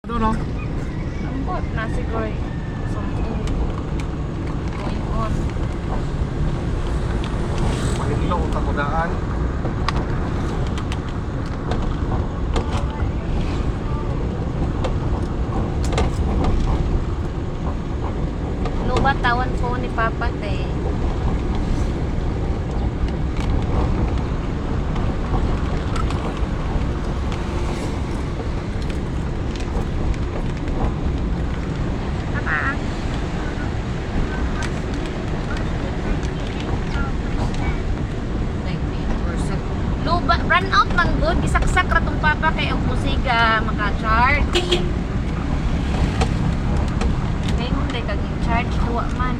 Doon no? Ambot na siguro. Something going on. Mahilo ang takudaan. Ano ba tawan po ni Papa te? Papa. 19%. Luba, run out man good. Gisaksak ra tong Papa kay ang musiga maka-charge. Ngayon day kag charge duwa man.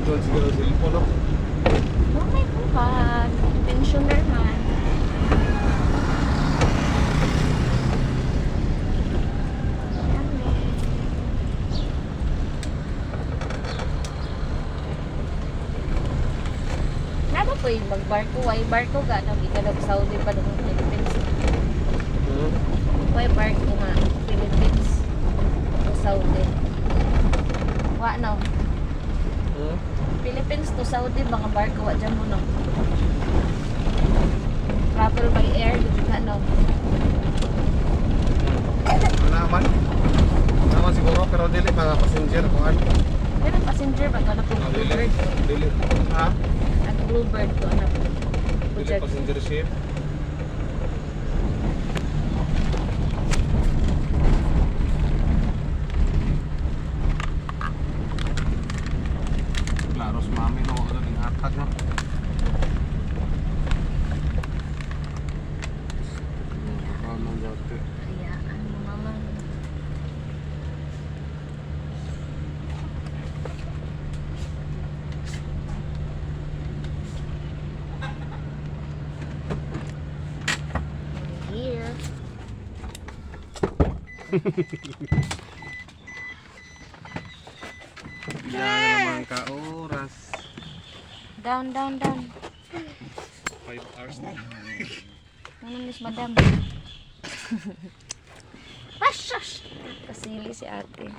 Doon siguro sa cellphone no? Mamay po ba? Pensioner man. Nada po yung mag-barko. Why barko ga? Nag-ikalog Saudi pa ng Philippines. Why barko nga? Philippines. To Saudi. Wa no? Philippines to Saudi, mga barko. Wa dyan mo no? Travel by air. Nga no? Naman. Naman siguro pero dili mga passenger kuan. Pero passenger ba? Ito na po. Dili. Dili. Ha? At Bluebird to ano? Dili Project. passenger ship. Klaro si mami no, ano ning hatag no. Ano dati? Hayaan mo naman. Here. Yan naman ka oras. Down, down, down. 5 hours na. Ano miss madam? Ashash! Kasili si ate.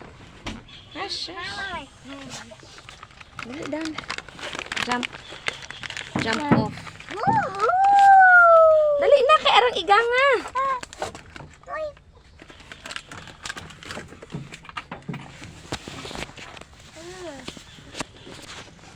Ashash! Dali, down. Jump. Jump off. Dali na, kay arang iganga.